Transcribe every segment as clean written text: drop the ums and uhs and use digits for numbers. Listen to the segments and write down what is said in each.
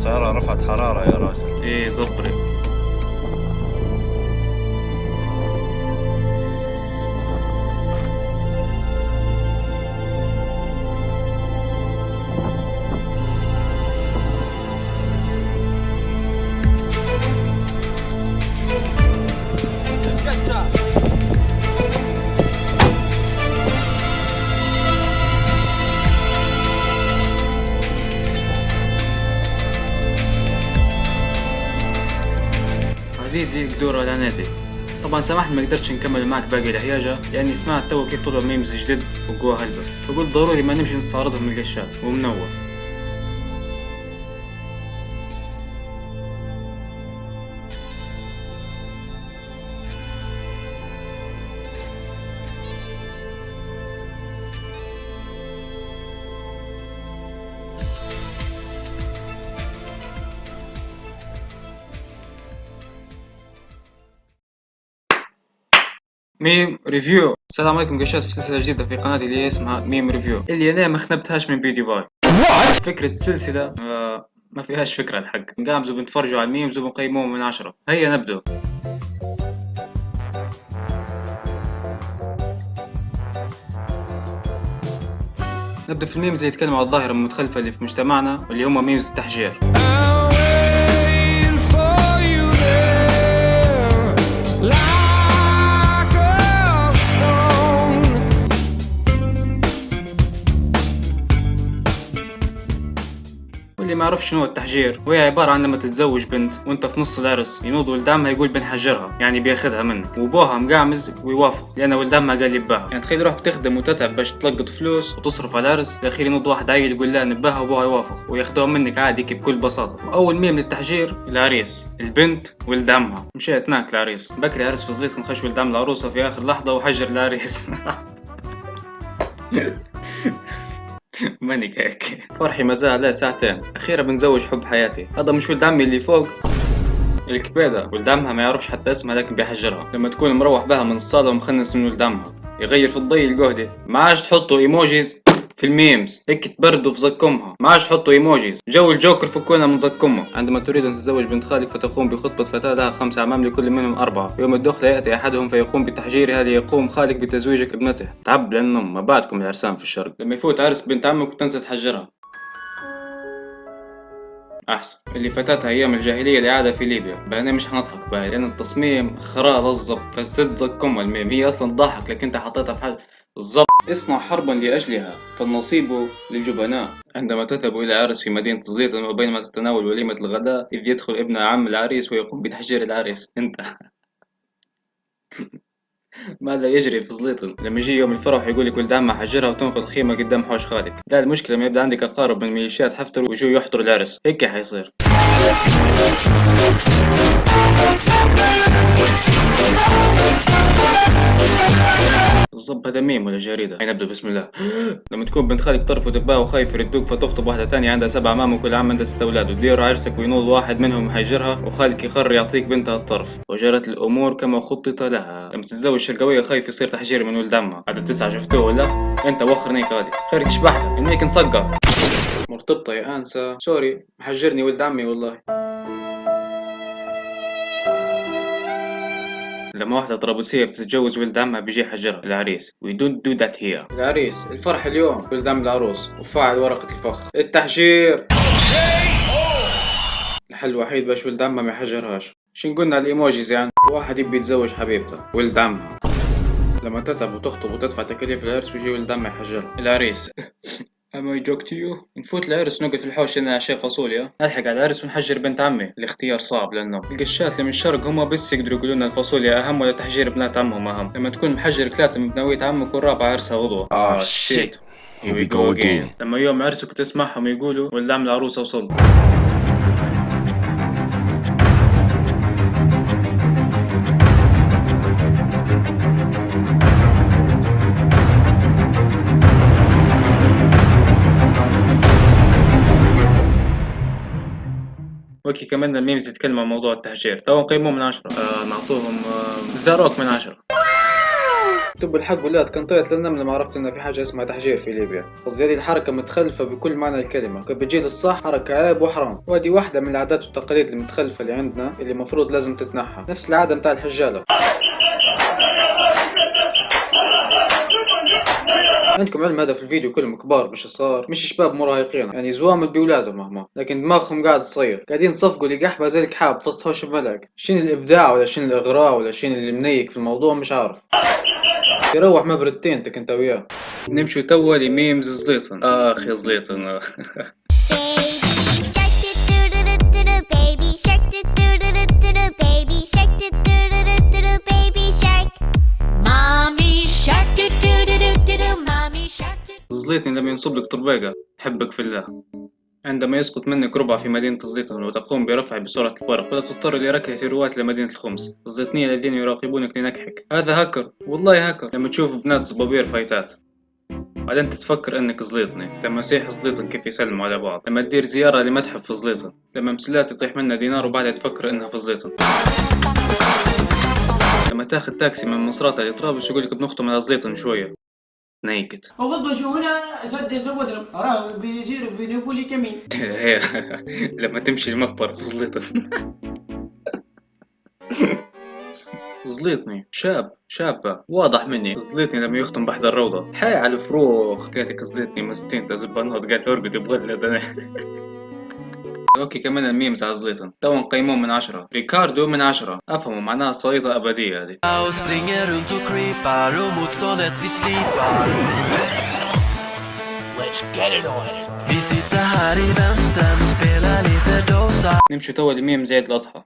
السعر رفعت حرارة يا راجل. ايه زبري. عزيزي قدور على نازل. طبعا سامحني ما قدرتش نكمل معك باقي الهياجة لاني سمعت تو كيف طلعوا ميمز جديد وقوى هلبة، فقلت ضروري ما نمشي نستعرضهم من القشات ومنور. ميم ريفيو. السلام عليكم، قشات في سلسلة جديدة في قناتي اللي اسمها ميم ريفيو، اللي انا ما خنبتهاش من بيدي باي. فكرة السلسلة ما فيهاش فكرة الحق، نقامز وبنتفرجوا على الميمز وبنقيموهم من 10. هيا نبدأ. نبدأ في الميمز اللي يتكلم على الظاهرة المتخلفة اللي في مجتمعنا، واللي هم ميمز التحجير. واللي ما يعرفش شنو هو التحجير، وهي عبارة عن لما تتزوج بنت وانت في نص العرس ينوض ولد عمها يقول بنحجرها، يعني بياخذها منك، وابوها مقعمز ويوافق لان ولد عمها قال يباها. يعني تخيل روحك تخدم وتتعب باش تلقط فلوس وتصرف على العرس، الاخير ينوض واحد عيل يقول لا نباها وابوها يوافق وياخذوها منك عادي بكل بساطة. واول ميم للتحجير العريس، البنت ولد عمها مشيت هناك العريس بكري عرس في الزيت، نخش ولد عم العروسة في اخر لحظة وحجر العريس. ماني هيك فرحي مازال له ساعتين، اخيرا بنزوج حب حياتي. هذا مش ولد عمي اللي فوق الكبيدة، ولد عمها ما يعرفش حتى اسمها لكن بيحجرها. لما تكون مروح بها من الصالة ومخنس من ولد عمها يغير في الضي القهدي، ما عادش تحطوا ايموجيز في الميمز هيك تبردوا في زكمها، ما عادش تحطوا ايموجيز، جو الجوكر فكونا من زكمها. عندما تريد ان تتزوج بنت خالك فتقوم بخطبة فتاة لها 5 أعمام لكل منهم 4. يوم الدخلة يأتي أحدهم فيقوم بتحجيرها ليقوم خالك بتزويجك ابنته. تعب لأنهم ما بعدكم العرسان في الشرق. لما يفوت عرس بنت عمك وتنسى تحجرها احسن. اللي فاتتها ايام الجاهليه الاعاده في ليبيا، بهنا مش هنضحك بها لان التصميم خرا للزب، فالزد زكم الميم هي اصلا تضحك لكن انت حطيتها في حاجه الزب. اصنع حربا لاجلها فالنصيب للجبناء. عندما تذهب الى عرس في مدينه زليطن وبينما تتناول وليمه الغداء اذ يدخل ابن عم العريس ويقوم بتحجير العريس انت. ماذا يجري في زليطن؟ لما يجي يوم الفرح يقول لك ولد عمها حجرها وتنقل خيمة قدام حوش خالك. لا المشكلة لما يبدأ عندك أقارب من الميليشيات حفتروا ويجوا يحضروا العرس، هيك حيصير. بالضبط هذا ميم ولا جريدة؟ هيا نبدأ بسم الله. لما تكون بنت خالك طرف وتباه وخايف يردوك فتخطب واحدة ثانية عندها 7 أعمام وكل عام عندها 6 أولاد، وتدير عرسك وينوض واحد منهم يحجرها وخالك يقرر يعطيك بنتها الطرف، وجرت الأمور كما خطط لها. لما تتزوج شرقوية خايف يصير تحجير من ولد عمها. عدد 9 شفتوه ولا؟ أنت وخر نيك هادي خيرك تشبحها إنيك نصقع. مرتبطة يا أنسة، سوري محجرني ولد عمي والله. لما واحدة طرابلسية بتتجوز ولد عمها بيجي يحجرها العريس we don't do that here. العريس الفرح اليوم ولد عم العروس وفاعل ورقة الفخ التحجير. الحل الوحيد باش ولد عمها ما يحجرهاش شن قلنا الايموجيز، يعني واحد يبي يتزوج حبيبته ولد عمها، لما تتعب وتخطب وتدفع تكاليف العرس ويجي ولد عمها يحجرها العريس. Am I joke to you؟ نفوت العرس نقعد في الحوش لنا عشاء فاصوليا، نلحق على العرس ونحجر بنت عمي. الاختيار صعب لانه القشات اللي من الشرق هما بس يقدروا يقولون الفاصوليا اهم ولا تحجير بنات عمهم اهم. لما تكون محجر 3 من بنوية عمك والرابعة عرسها وضوء. shit. Here we go again. لما يوم عرسك تسمعهم يقولوا ولد عم العروسة وصل. اوكي كمان الميمز يتكلم عن موضوع التهجير، تو نقيمهم من 10. نعطوهم ذا روك من 10. تب الحق ولا كان طلعت للنمل لما عرفت ان في حاجه اسمها تحجير في ليبيا. قصدي هذه الحركه متخلفه بكل معنى الكلمه، كان بتجي للصح حركه عيب وحرام، وهذه واحده من العادات والتقاليد المتخلفه اللي عندنا اللي المفروض لازم تتنحى، نفس العاده متاع الحجاله. عندكم علم هذا في الفيديو كلهم كبار مش صغار، مش شباب مراهقين، يعني زوامل بولادهم هم، لكن دماغهم قاعد صغير، قاعدين تصفقوا لقحبه زي الكحاب في وسط هوش الملعق. شين الابداع ولا شين الاغراء ولا شين اللي منيك في الموضوع مش عارف. يروح مبردتين انت كنت وياه. نمشوا توا لميمز زليطن. اخ يا زليطن. زليطن لما ينصب لك طربيقة حبك في الله. عندما يسقط منك ربع في مدينة زليطن وتقوم برفعه بسرعة البرق ولا تضطر لركلة رواة لمدينة الخمس. الزليطنيين الذين يراقبونك لنكحك، هذا هكر والله هكر. لما تشوف بنات صبابير فايتات بعدين تتفكر انك زليطني. لما سيح زليطن كيف يسلموا على بعض. لما تدير زيارة لمتحف في زليطن. لما مسلات يطيح منها دينار وبعدها تفكر انها في زليطن. لما تاخذ تاكسي من مصراتة لطرابلس يقولك بنختم على زليطن شوية. نيكت وفضل شو هنا سد زود راه بيجير بنقول كمين. لما تمشي المقبرة في زليطن. زليطني شابة واضح مني. زليطني لما يختم بحد الروضة حي على الفروخ. قالك زليطني مستين تزب النهض قالت ارقد بغلة انا. اوكي كمان الميمز على زليطن تو نقيموه من 10. ريكاردو من 10. افهموا معناها صيدة ابدية هذه. نمشي توا لميمز عيد الاضحى.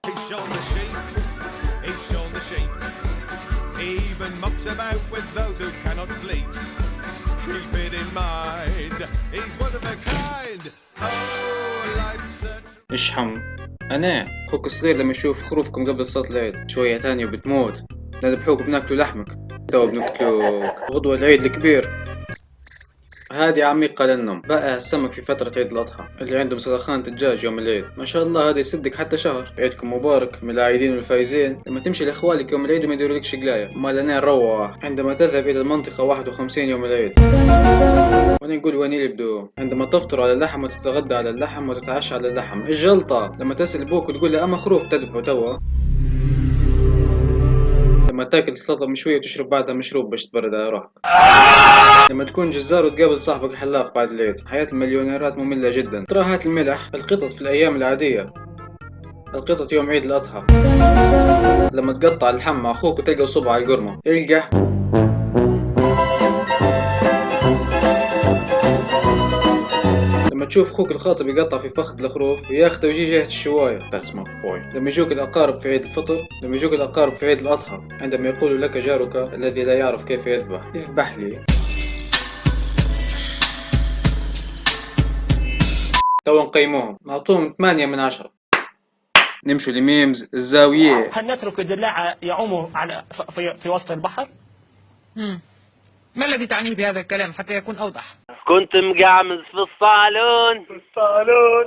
Even mucks about with those who cannot bleat. Keep it in mind, he's one of a kind. Oh, life's such. اشحم انا اخوك الصغير لما يشوف خروفكم قبل صلاة العيد شوية ثانية وبتموت. نذبحوك بناكلوا لحمك توا بنقتلوك. غدوة العيد الكبير هادي عميقة للنوم. بقى السمك في فترة عيد الأضحى اللي عندهم سلخان الدجاج يوم العيد ما شاء الله هذا يسدك حتى شهر. عيدكم مبارك من العايدين والفايزين. لما تمشي لإخوالك يوم العيد وما يديرولكش قلاية مال أنا نروح. عندما تذهب إلى المنطقة 51 يوم العيد وانا نقول وين يبدو. عندما تفطر على اللحم وتتغدى على اللحم وتتعشى على اللحم. الجلطة لما تسأل بوك وتقول له أما خروف تذبحه توا. لما تاكل السلطة مشوية وتشرب بعدها مشروب باش تبرد على روحك. لما تكون جزار وتقابل صاحبك الحلاق بعد العيد. حياة المليونيرات مملة جدا. ترى هات الملح. القطط في الأيام العادية. القطط يوم عيد الأضحى. لما تقطع اللحم مع أخوك وتلقى صبع على القرمة. القح. لما تشوف اخوك الخاطب يقطع في فخذ الخروف وياخده ويجي جهة الشواية. That's my boy. لما يجوك الأقارب في عيد الفطر. لما يجوك الأقارب في عيد الأضحى. عندما يقول لك جارك الذي لا يعرف كيف يذبح اذبح لي. تو نقيموهم نعطوهم 8 من 10. نمشوا لميمز الزاوية. هل نترك الدلاعة يعوم على في وسط البحر؟ ما الذي تعنيه بهذا الكلام حتى يكون أوضح؟ كنت مقعمز في الصالون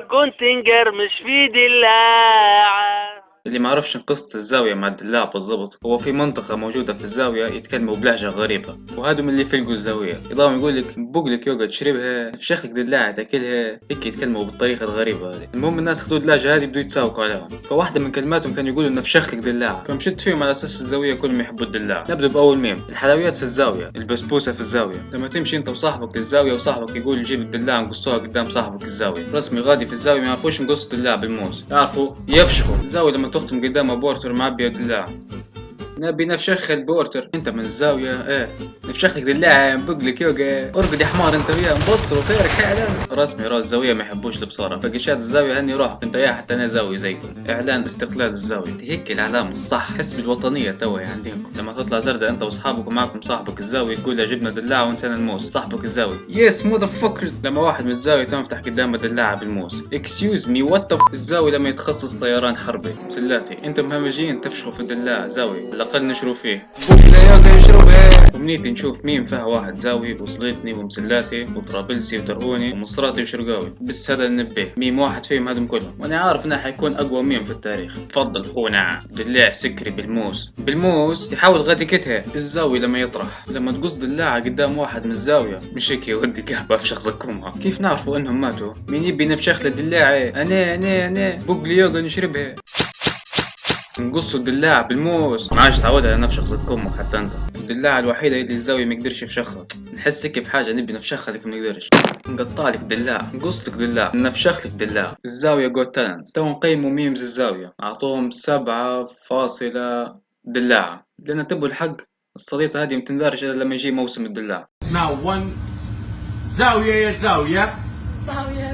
كنت نقرمش في دلاعة. اللي ما عرفش قصة الزاوية مع الدلاع بالضبط هو في منطقة موجودة في الزاوية يتكلموا بلهجة غريبة وهادو من اللي فلقوا الزاوية يضاهم يقولك بقلك يوغا تشربها نفشخلك دلاعة تاكلها هيك يتكلموا بالطريقة الغريبة هذه. المهم الناس خدوا اللهجة هذه بدوا يتساوقوا عليهم فواحدة من كلماتهم كانوا يقولوا نفشخلك دلاعة فمشت فيهم على أساس الزاوية كلهم يحبوا الدلاع. نبدأ بأول ميم. الحلويات في الزاوية. البسبوسة في الزاوية. لما تمشي انت وصاحبك للزاوية وصاحبك يقول نجيب الدلاعة نقصوها قدام صاحبك الزاوية رسمي غادي في الزاوية ما يعرفوش نقص الدلاعة بالموس يعرفوا يفشخوا. الزاوية لما تختم قدامها بورتر معبي دلاعة نبي نفشخ البورتر انت من الزاوية نفشخلك دلاعة بقلك يوغا ارقد يا حمار انت وياه مبصر وخيرك اعلان رسمي راس الزاوية ما يحبوش البصارة فقشات الزاوية هني روحك انت يا حتى انا زاوي زيكم. اعلان استقلال الزاوية هيك العلامة الصح حس بالوطنية توي عندكم. لما تطلع زردة انت واصحابك ومعكم صاحبك الزاوية تقول له جبنا دلاعة ونسينا الموس صاحبك الزاوية يس مودفكرز. لما واحد من الزاوية تنفتح قدامه دلاعة بالموس اكسيوز مي وات الزاوية لما يتخصص طيران حربي سلاتي انتم همجين تفشخوا في الدلاعة زاوية خلنا نشوف فيه بوكلا يشربها. ومنيتي نشوف مين فيها واحد زاوي وصلتني ومسلاتي وطرابلسي وترهوني ومصراتي وشرقاوي، بس هذا النبه ميم واحد فيهم هذم كلهم، وانا عارف انه حيكون اقوى ميم في التاريخ. تفضل خونا دلاع سكري بالموس يحاول غادي كتها الزاوية لما يطرح، لما تقص دلاعة قدام واحد من الزاوية مش هيك يودي كهبة في شخصكمها. كيف نعرفوا انهم ماتوا؟ مين يبي نفشخ للدلاعة؟ انا بوكلي يوغا نشربها. نقصوا الدلاعة بالموس، ما عادش تعودها على نفشخ زك امك حتى انت. الدلاعة الوحيدة اللي الزاوية ما يقدرش يفشخها، نحسك بحاجة نبي نفشخها لك ما نقدرش. نقطع لك دلاع، نقص لك دلاع، نفشخ لك دلاع. الزاوية جوت تالنت تو نقيموا ميمز الزاوية، اعطوهم 7 دلاعة، لان تبوا الحق الصليطة هذه متندارش الا لما يجي موسم الدلاع. Now one زاوية يا زاوية زاوية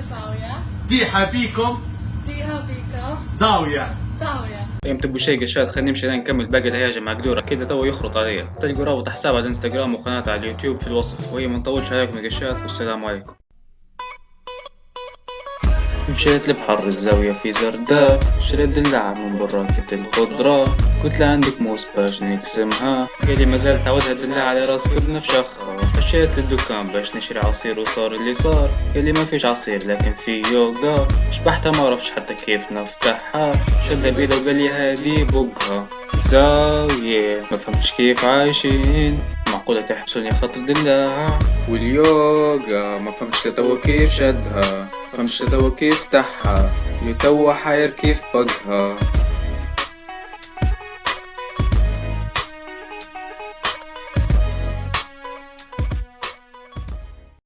ديحة بيكم ديها بيكا ضاوية. زاوية. يوم تبوا شيء قشات خلينا نمشي لين نكمل باقي الهياجة مع قدورة كده تو يخرط عليا. تلقوا رابط حساب على الانستغرام وقناة على اليوتيوب في الوصف، وهي ما نطولش عليكم يا قشات والسلام عليكم. مشيت لبحر الزاوية في زرداء، شريت دلاعة من براكة الخضرة، قلت لها عندك موس باش نقسمها، قالي ما زالت تعودها الدلاعة على راسك بنفشخها. خشيت للدكان باش نشري عصير وصار اللي صار، قالي ما فيش عصير لكن في يوغا، شبحتها ما عرفتش حتى كيف نفتحها، شدها بإيده وقال لي هادي بوقها. زاوية ما فهمتش كيف عايشين، معقولة تحبسوني خاطر دلاعة. واليوغا ما فهمتش لتوا كيف شدها، فهمتش لتوا كيف فتحها، لتوا حاير كيف بقها.